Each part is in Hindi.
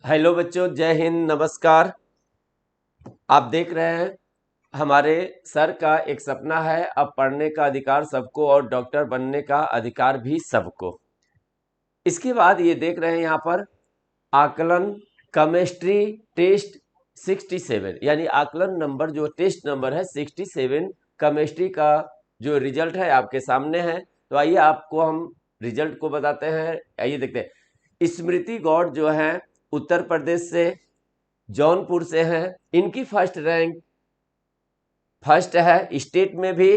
हेलो बच्चों, जय हिंद, नमस्कार। आप देख रहे हैं हमारे सर का एक सपना है, अब पढ़ने का अधिकार सबको और डॉक्टर बनने का अधिकार भी सबको। इसके बाद ये देख रहे हैं यहाँ पर आकलन केमिस्ट्री टेस्ट 67, यानी आकलन नंबर जो टेस्ट नंबर है 67 केमिस्ट्री का जो रिजल्ट है आपके सामने है। तो आइए आपको हम रिजल्ट को बताते हैं। आइए देखते हैं। स्मृति गौड़ जो है उत्तर प्रदेश से, जौनपुर से हैं। इनकी फर्स्ट रैंक फर्स्ट है, स्टेट में भी,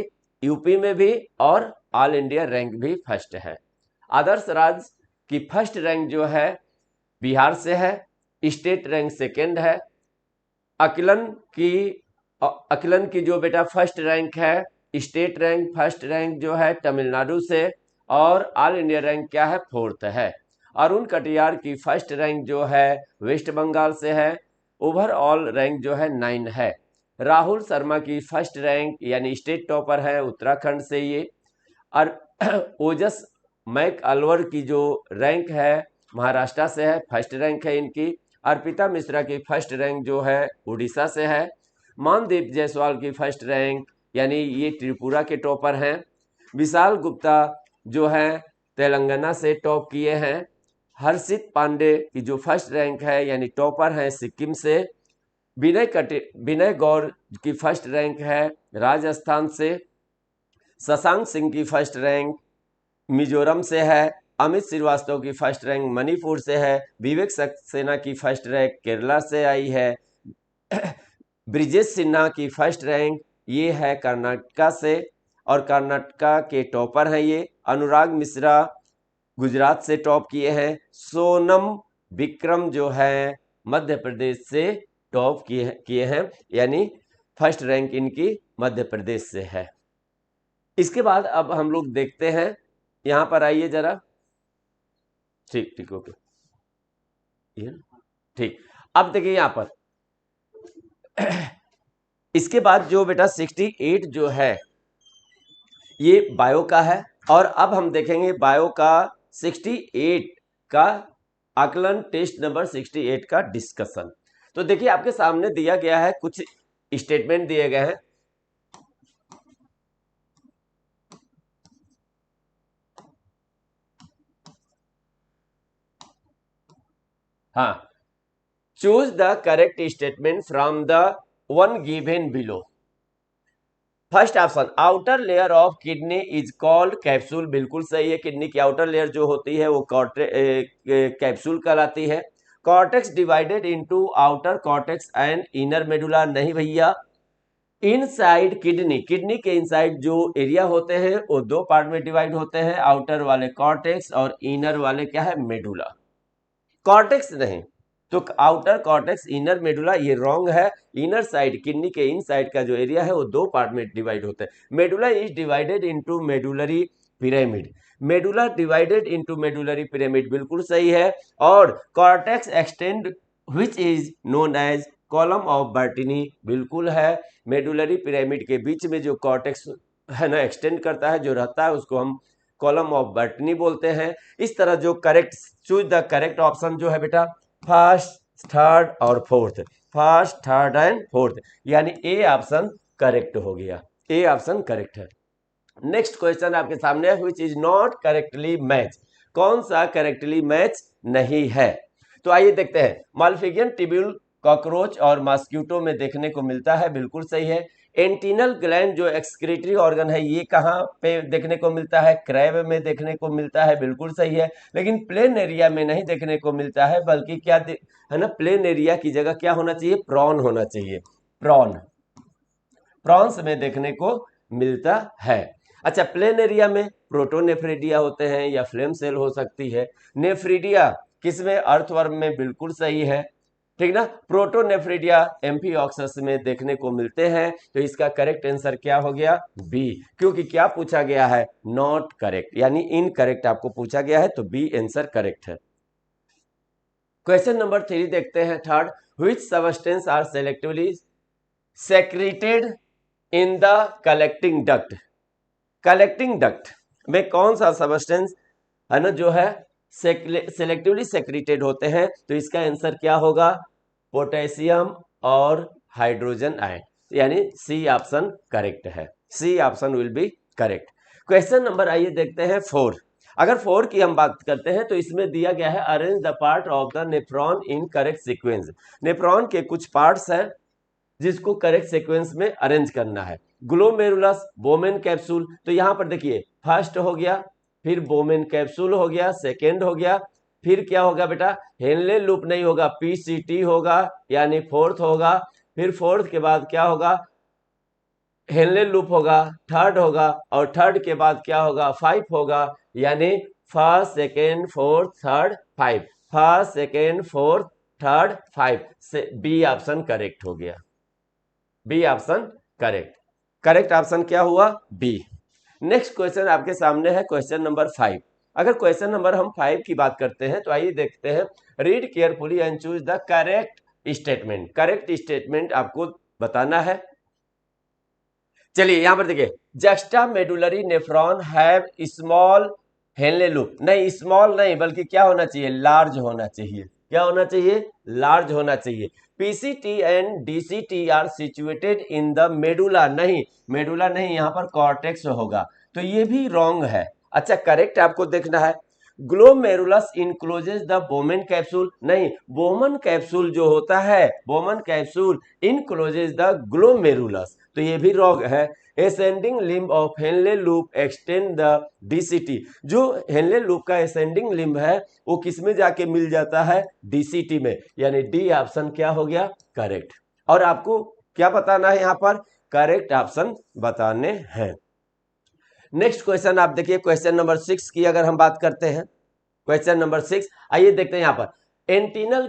यूपी में भी, और ऑल इंडिया रैंक भी फर्स्ट है। आदर्श राज की फर्स्ट रैंक जो है बिहार से है, स्टेट रैंक सेकेंड है। अकिलन की अकिलन की जो बेटा फर्स्ट रैंक है, स्टेट रैंक फर्स्ट रैंक जो है तमिलनाडु से, और ऑल इंडिया रैंक क्या है, फोर्थ है। अरुण कटियार की फर्स्ट रैंक जो है वेस्ट बंगाल से है, ओवरऑल रैंक जो है 9 है। राहुल शर्मा की फर्स्ट रैंक यानी स्टेट टॉपर है उत्तराखंड से ये। और ओजस मैक अलवर की जो रैंक है महाराष्ट्र से है, फर्स्ट रैंक है इनकी। अर्पिता मिश्रा की फर्स्ट रैंक जो है उड़ीसा से है। मानदीप जायसवाल की फर्स्ट रैंक यानी ये त्रिपुरा के टॉपर हैं। विशाल गुप्ता जो है तेलंगाना से टॉप किए हैं। हर्षित पांडे की जो फर्स्ट रैंक है यानी टॉपर हैं सिक्किम से। विनय गौर की फर्स्ट रैंक है राजस्थान से। शशांक सिंह की फर्स्ट रैंक मिजोरम से है। अमित श्रीवास्तव की फर्स्ट रैंक मणिपुर से है। विवेक सक्सेना की फर्स्ट रैंक केरला से आई है। ब्रिजेश सिन्हा की फर्स्ट रैंक ये है कर्नाटका से, और कर्नाटका के टॉपर हैं ये। अनुराग मिश्रा गुजरात से टॉप किए हैं। सोनम विक्रम जो है मध्य प्रदेश से टॉप किए हैं, यानी फर्स्ट रैंक इनकी मध्य प्रदेश से है। इसके बाद अब हम लोग देखते हैं, यहां पर आइए जरा। ठीक ठीक, ओके, ये ठीक। अब देखिए यहां पर इसके बाद जो बेटा 68 जो है ये बायो का है, और अब हम देखेंगे बायो का 68 का आकलन टेस्ट नंबर 68 का डिस्कशन। तो देखिए आपके सामने दिया गया है, कुछ स्टेटमेंट दिए गए हैं। हाँ, choose the correct statement from the one given below. First option, outer layer of kidney is called capsule. बिल्कुल सही है, किडनी की आउटर लेयर जो होती है वो कैप्सूल कहलाती है। Cortex divided into outer cortex and inner medulla. नहीं भैया, इनसाइड किडनी, किडनी के इनसाइड जो एरिया होते हैं वो दो पार्ट में डिवाइड होते हैं, आउटर वाले कॉर्टेक्स और इनर वाले क्या है, मेडुला। कॉर्टेक्स नहीं तो आउटर कॉर्टेक्स इनर मेडुला, ये रॉन्ग है। इनर साइड, किडनी के इन साइड का जो एरिया है वो दो पार्ट में डिवाइड होता है। Medulla is divided into medullary pyramid. Medulla divided into medullary pyramid, बिल्कुल सही है। और cortex extend which is known as column of Bertini, बिल्कुल है। मेडुलरी पिरामिड के बीच में जो कॉर्टेक्स है ना एक्सटेंड करता है, जो रहता है, उसको हम कॉलम ऑफ बर्टनी बोलते हैं। इस तरह जो correct, choose the correct option जो है बेटा फर्स्ट, थर्ड और fourth, first, third and fourth, यानी ए ऑप्शन करेक्ट हो गया। ए ऑप्शन करेक्ट है। नेक्स्ट क्वेश्चन आपके सामने है, which is not correctly match. कौन सा करेक्टली मैच नहीं है? तो आइए देखते हैं। मालफिगियन टिब्यूल कॉकरोच और मॉस्किटो में देखने को मिलता है, बिल्कुल सही है। एंटीनल ग्लैंड जो एक्सक्रीटरी ऑर्गन है ये कहाँ पे देखने को मिलता है? क्रैब में देखने को मिलता है, बिल्कुल सही है। लेकिन प्लेन एरिया में नहीं देखने को मिलता है, बल्कि क्या है ना, प्लेन एरिया की जगह क्या होना चाहिए, प्रॉन होना चाहिए। प्रॉन, प्रॉन्स में देखने को मिलता है। अच्छा, प्लेन एरिया में प्रोटोनेफ्रिडिया होते हैं या फ्लेम सेल हो सकती है। नेफ्रिडिया किसमें? अर्थवर्म में, बिल्कुल सही है, ठीक ना। प्रोटोनेफ्रिडिया एम्फीऑक्सस में देखने को मिलते हैं। तो इसका करेक्ट आंसर क्या हो गया? बी, क्योंकि क्या पूछा गया है? नॉट करेक्ट, यानी इनकरेक्ट आपको पूछा गया है, तो बी आंसर करेक्ट है। क्वेश्चन नंबर 3 देखते हैं, third. Which substance are selectively secreted in the collecting duct. Collecting duct में कौन सा सबस्टेंस है ना जो है सेलेक्टिवली सेक्रेटेड होते हैं, तो इसका आंसर क्या होगा? पोटेशियम और हाइड्रोजन आयन, यानी सी ऑप्शन करेक्ट है। C option will be correct. Question number आइए देखते हैं 4। अगर 4 की हम बात करते हैं तो इसमें दिया गया है arrange the part of the nephron in correct sequence. Nephron के कुछ पार्ट्स हैं जिसको करेक्ट सीक्वेंस में अरेंज करना है। ग्लोमेरुलस, बोमेन कैप्सूल, तो यहां पर देखिए फर्स्ट हो गया, फिर बोमेन कैप्सूल हो गया, सेकेंड हो गया, फिर क्या होगा बेटा? हेनले लूप नहीं होगा, पीसीटी होगा, यानी फोर्थ होगा। फिर फोर्थ के बाद क्या होगा? हेनले लूप होगा, थर्ड होगा, और थर्ड के बाद क्या होगा? 5 होगा, यानी first, second, fourth, third, 5। First, second, fourth, third, 5 से बी ऑप्शन करेक्ट हो गया। B option correct. Correct option क्या हुआ? बी। नेक्स्ट क्वेश्चन आपके सामने है क्वेश्चन नंबर 5। अगर क्वेश्चन नंबर हम 5 की बात करते हैं तो आइए देखते हैं। Read carefully and choose the correct statement. Correct statement आपको बताना है। चलिए यहां पर देखिए, juxta medullary nephron have small Henle loop. नहीं, स्मॉल नहीं, बल्कि क्या होना चाहिए? लार्ज होना चाहिए। क्या होना चाहिए? लार्ज होना चाहिए। PCT and DCT are situated in the medulla. नहीं, मेडुला नहीं, यहां पर कॉर्टेक्स होगा, तो ये भी रॉन्ग है। अच्छा, करेक्ट आपको देखना है। Glomerulus encloses the Bowman capsule. नहीं, बोमन कैप्सूल जो होता है, Bowman capsule encloses the glomerulus, तो ये भी रॉन्ग है। Ascending limb of Henle loop extend the DCT. जो हेनले लूप का एसेंडिंग लिम्ब है वो किस में जाके मिल जाता है? डीसीटी में, यानी डी ऑप्शन क्या हो गया? करेक्ट। और आपको क्या बताना है? यहां पर करेक्ट ऑप्शन बताने हैं। नेक्स्ट क्वेश्चन आप देखिए, क्वेश्चन नंबर 6 की अगर हम बात करते हैं, क्वेश्चन नंबर 6 आइए देखते हैं। यहां पर antennal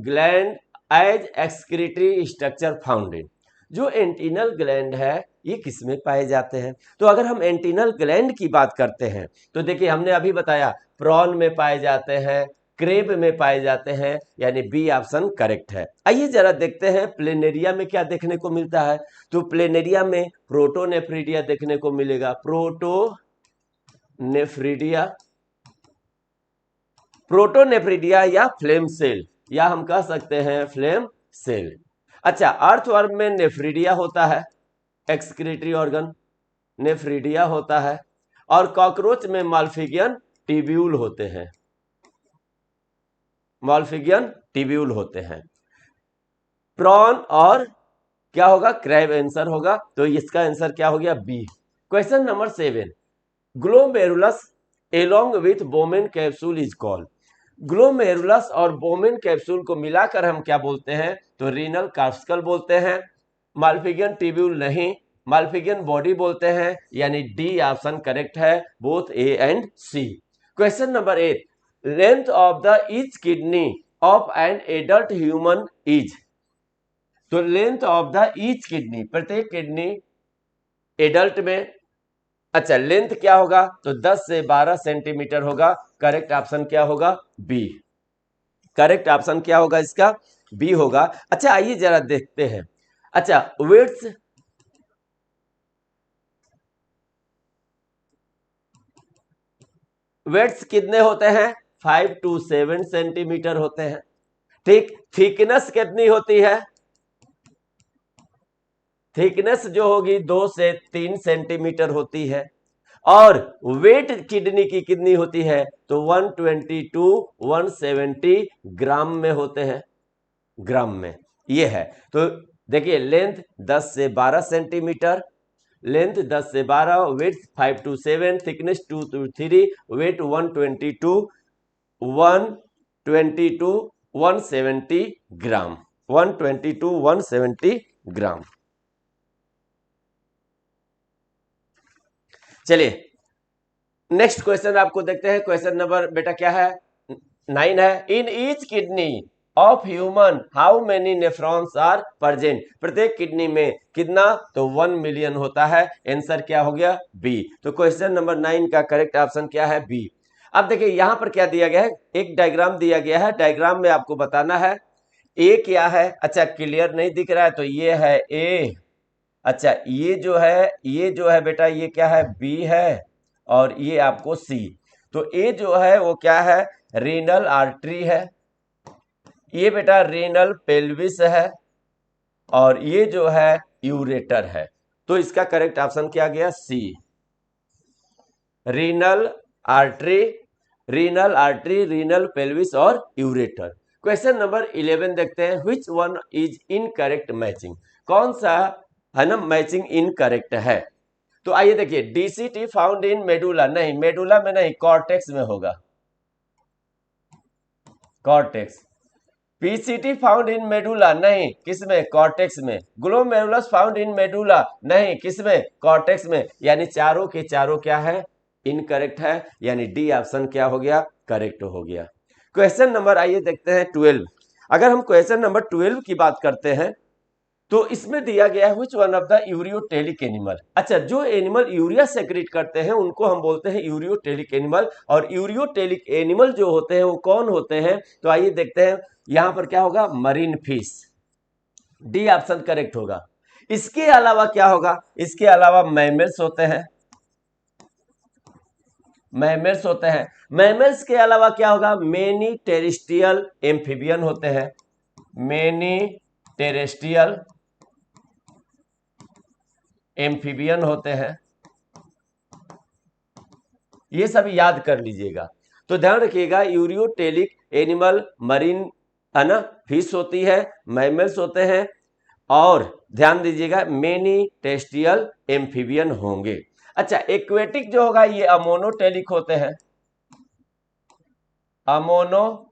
gland as excretory structure found in. जो एंटीनल ग्लैंड है ये किस में पाए जाते हैं? तो अगर हम एंटीनल ग्लैंड की बात करते हैं तो देखिए, हमने अभी बताया प्रॉन में पाए जाते हैं, क्रेब में पाए जाते हैं, यानी बी ऑप्शन करेक्ट है। आइए जरा देखते हैं प्लेनेरिया में क्या देखने को मिलता है। तो प्लेनेरिया में प्रोटोनेफ्रिडिया देखने को मिलेगा। प्रोटोनेफ्रिडिया, प्रोटोनेफ्रिडिया या फ्लेम सेल, या हम कह सकते हैं फ्लेम सेल। अच्छा, अर्थवर्म में नेफ्रिडिया होता है, एक्सक्रीटरी ऑर्गन नेफ्रिडिया होता है, और कॉकरोच में माल्फिगियन टिब्यूल होते हैं, माल्फिगियन टिब्यूल होते हैं। प्रॉन और क्या होगा? क्रैब आंसर होगा, तो इसका आंसर क्या हो गया? B. Question number 7, glomerulus along with Bowman capsule is called. Glomerulus और बोमेन कैप्सूल को मिलाकर हम क्या बोलते हैं? तो रीनल कार्स्कल बोलते हैं। माल्फिगियन टिब्यूल नहीं, माल्फिगियन बॉडी बोलते हैं, यानी डी ऑप्शन करेक्ट है, both A and C. Question number 8, length of the each kidney of an adult human is. तो length of the each kidney, प्रत्येक किडनी एडल्ट में, अच्छा लेंथ क्या होगा? तो 10 से 12 सेंटीमीटर होगा। करेक्ट ऑप्शन क्या होगा? बी। करेक्ट ऑप्शन क्या होगा इसका? बी होगा। अच्छा आइए जरा देखते हैं। अच्छा, वेट्स कितने होते हैं? 5 to 7 सेंटीमीटर होते हैं। ठीक, थिकनेस कितनी होती है? थिकनेस जो होगी 2 से 3 सेंटीमीटर होती है। और वेट किडनी की कितनी होती है? तो 120 to 170 ग्राम में होते हैं, ग्राम में ये है। तो देखिए, लेंथ 10 से 12 सेंटीमीटर, लेंथ 10 से 12, weight 5 to 7, thickness 2 to 3, weight 120 to 170 gram, 120 to 170 gram. चलिए नेक्स्ट क्वेश्चन आपको देखते हैं। क्वेश्चन नंबर बेटा क्या है? 9 है। In each kidney of human how many nephrons are present. प्रत्येक किडनी में कितना? तो 1 मिलियन होता है। आंसर क्या हो गया? बी। तो क्वेश्चन नंबर 9 का करेक्ट ऑप्शन क्या है? बी। अब देखिए यहां पर क्या दिया गया है, एक डायग्राम दिया गया है। डायग्राम में आपको बताना है ए क्या है। अच्छा क्लियर नहीं दिख रहा है, तो ये है ए। अच्छा ये जो है बेटा ये क्या है? बी है, और ये आपको सी। तो ये जो है वो क्या है, रीनल आर्टरी है, ये बेटा रीनल पेल्विस है, और ये जो है यूरेटर है। तो इसका करेक्ट ऑप्शन क्या गया, C, renal artery, renal artery, renal pelvis और यूरेटर। क्वेश्चन नंबर 11 देखते हैं, which one is incorrect matching, कौन सा है ना मैचिंग इनकरेक्ट है। तो आइए देखिए, डीसीटी फाउंड इन मेडुला, नहीं मेडुला में नहीं, कॉर्टेक्स में होगा, cortex. PCT found in medulla, नहीं किसमें, कॉर्टेक्स में। ग्लोमेरुलस फाउंड इन मेडुला, नहीं किसमें, कॉर्टेक्स में। यानी चारों के चारों क्या है, इनकरेक्ट है, यानी डी ऑप्शन क्या हो गया, करेक्ट हो गया। क्वेश्चन नंबर आइए देखते हैं 12। अगर हम क्वेश्चन नंबर 12 की बात करते हैं तो इसमें दिया गया है which one of the ureotelic animal. अच्छा, जो एनिमल यूरिया सेक्रेट करते हैं उनको हम बोलते हैं यूरियोटेलिक एनिमल, और यूरियोटेलिक एनिमल जो होते हैं वो कौन होते हैं, तो आइए देखते हैं। यहां पर क्या होगा, marine fish, D option correct होगा। इसके अलावा क्या होगा, इसके अलावा मैमल्स होते हैं, मैमल्स होते हैं। मैमल्स के अलावा क्या होगा, मेनी टेरेस्ट्रियल एम्फीबियन होते हैं, मेनी टेरेस्ट्रियल एम्फीबियन होते हैं, ये सब याद कर लीजिएगा। तो ध्यान रखिएगा, यूरियोटेलिक एनिमल मरीन है ना, फिश होती है, मैमल्स होते हैं, और ध्यान दीजिएगा मेनी टेरेस्ट्रियल एम्फीबियन होंगे। अच्छा, एक्वेटिक जो होगा ये अमोनोटेलिक होते हैं, अमोनोटेलिक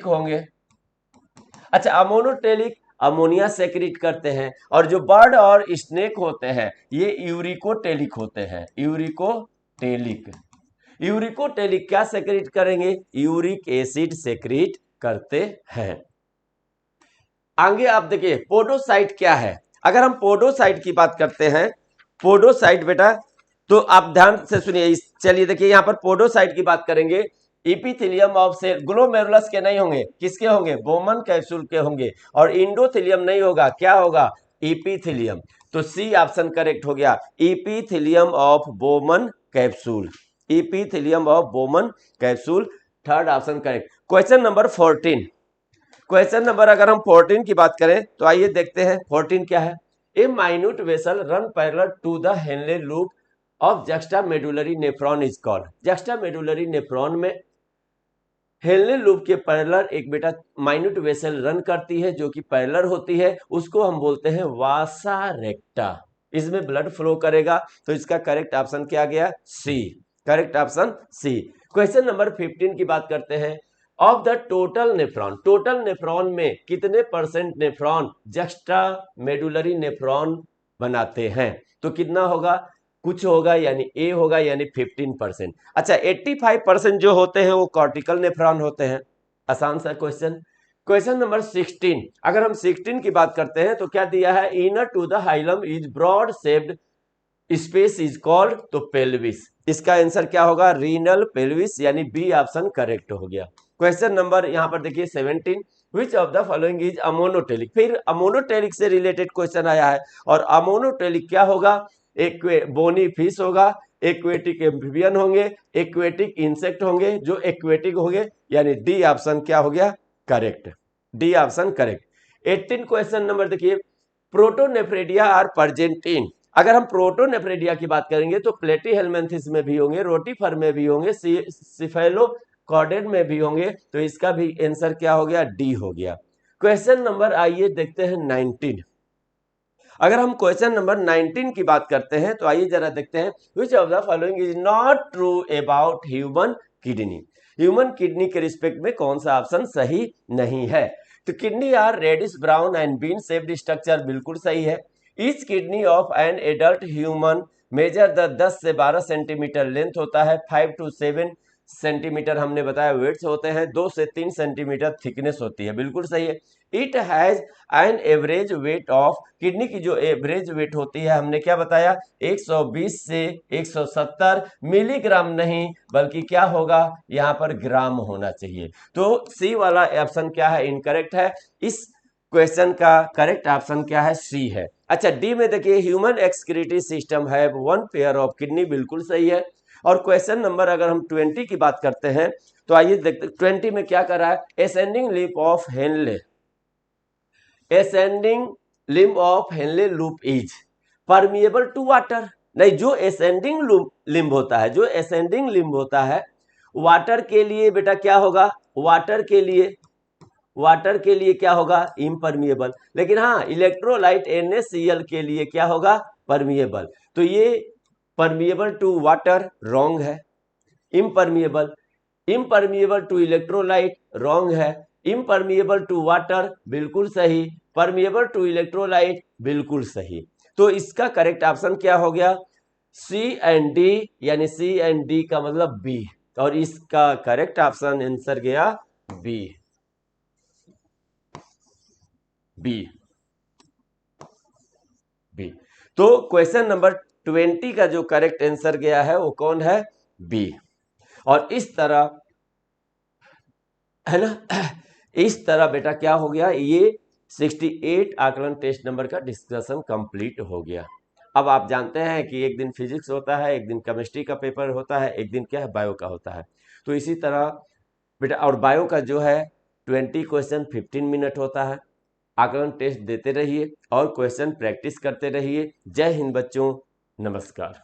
होंगे। अच्छा, अमोनोटेलिक अमोनिया सेक्रेट करते हैं, और जो बर्ड और स्नेक होते हैं ये यूरिकोटेलिक होते हैं, यूरिकोटेलिक। यूरिकोटेलिक क्या सेक्रेट करेंगे, यूरिक एसिड सेक्रेट करते हैं। आगे आप देखिए पोडोसाइट क्या है। अगर हम पोडोसाइट की बात करते हैं, पोडोसाइट बेटा, तो आप ध्यान से सुनिए। चलिए देखिए, यहां पर पोडोसाइट की बात करेंगे, इपिथेलियम ऑफ सेल, ग्लोमेरुलस के नहीं होंगे, किसके होंगे, बोमन कैप्सूल के होंगे, और इंडोथेलियम नहीं होगा, क्या होगा, इपिथेलियम। तो सी ऑप्शन करेक्ट हो गया, epithelium of Bowman capsule, epithelium of Bowman capsule, third option correct. Question number 14, question number अगर हम 14 की बात करें तो आइए देखते हैं 14 क्या है। A minute vessel run parallel to the Henle loop of juxtamedullary nephron is called. Juxtamedullary nephron में हेनले लूप के पैरेलल एक बेटा माइन्यूट वेसल रन करती है जो कि पैरेलल होती है, उसको हम बोलते हैं वासा रेक्टा। इसमें ब्लड फ्लो करेगा, तो इसका करेक्ट ऑप्शन क्या गया, C, correct option C. Question number 15 की बात करते हैं, of the total nephron, total nephron में कितने परसेंट नेफ्रॉन जक्स्टामेडुलरी नेफ्रॉन बनाते हैं, तो कितना होगा, कुछ होगा, यानी ए होगा, यानी 15%। अच्छा, 85% जो होते हैं वो कॉर्टिकल नेफ्रॉन होते हैं। आसान सा क्वेश्चन। क्वेश्चन नंबर 16, अगर हम 16 की बात करते हैं तो क्या दिया है, inner to the hilum is broad shaped space is called, तो पेल्विस। इसका आंसर क्या होगा, रीनल पेल्विस, यानी बी ऑप्शन करेक्ट हो गया। क्वेश्चन नंबर यहां पर देखिए 17, which of the following is ammonotelic. फिर अमोनोटेलिक से रिलेटेड क्वेश्चन आया है, और अमोनोटेलिक क्या होगा, बोनी फिश होगा, एक्वेटिक एम्फीबियन होंगे, एक्वेटिक इंसेक्ट होंगे, जो एक्वेटिक होंगे, यानी डी ऑप्शन क्या हो गया, correct, D option correct. 18 question number देखिए, प्रोटोनेफ्रेडिया आर प्रेजेंट इन। अगर हम प्रोटोनेफ्रेडिया की बात करेंगे तो प्लेटीहेलमिन्थेस में भी होंगे, रोटिफर में भी होंगे, सिफेलोकॉर्डेट में भी होंगे, तो इसका भी आंसर क्या हो गया, डी हो गया। क्वेश्चन नंबर आइए देखते हैं 19। अगर हम क्वेश्चन नंबर 19 की बात करते हैं तो आइए जरा देखते हैं, which of the following is not true about human kidney. Human kidney के रिस्पेक्ट में कौन सा ऑप्शन सही नहीं है, तो kidney are reddish brown and bean shaped structure, बिल्कुल सही है। Each kidney of an adult human measure the 10 से 12 सेंटीमीटर लेंथ होता है, 5 to 7 सेंटीमीटर हमने बताया वेट्स होते हैं, 2 से 3 सेंटीमीटर थिकनेस होती है, बिल्कुल सही है। It has an average weight of, kidney की जो एवरेज वेट होती है हमने क्या बताया, 120 से 170 मिलीग्राम नहीं, बल्कि क्या होगा, यहां पर ग्राम होना चाहिए। तो सी वाला ऑप्शन क्या है, इनकरेक्ट है। इस क्वेश्चन का करेक्ट ऑप्शन क्या है, सी है। अच्छा, डी में देखिए, ह्यूमन एक्सक्रीटरी सिस्टम है 1 पेयर ऑफ किडनी, बिल्कुल सही है। और क्वेश्चन नंबर अगर हम 20 की बात करते हैं तो आइए देखते 20 में क्या कर रहा है, ascending limb of Henle, ascending limb of Henle loop is permeable to water. नहीं, जो असेंडिंग लिंब होता है, जो असेंडिंग लिंब होता है वाटर के लिए बेटा क्या होगा, वाटर के लिए क्या होगा, इम्परमिएबल। लेकिन हाँ, इलेक्ट्रोलाइट NaCl के लिए क्या होगा, परमिएबल। तो ये परमिएबल टू वाटर रॉन्ग है, इम्परमिएबल टू इलेक्ट्रोलाइट रॉन्ग है, इम्परमिएबल टू वाटर बिल्कुल सही, परमिएबल टू इलेक्ट्रोलाइट बिल्कुल सही। तो इसका करेक्ट ऑप्शन क्या हो गया, सी एंड डी, यानी सी एंड डी का मतलब बी, और इसका करेक्ट ऑप्शन आंसर गया बी, बी, बी। तो क्वेश्चन नंबर 20 का जो करेक्ट आंसर गया है वो कौन है, बी। और इस तरह है ना, इस तरह बेटा क्या हो गया, ये 68 आकलन टेस्ट नंबर का डिस्कशन कंप्लीट हो गया। अब आप जानते हैं कि एक दिन फिजिक्स होता है, एक दिन केमिस्ट्री का पेपर होता है, एक दिन क्या है, बायो का होता है। तो इसी तरह बेटा, और बायो का जो है 20 क्वेश्चन 15 मिनट होता है। आकलन टेस्ट देते रहिए और क्वेश्चन प्रैक्टिस करते रहिए। जय हिंद बच्चों, नमस्कार।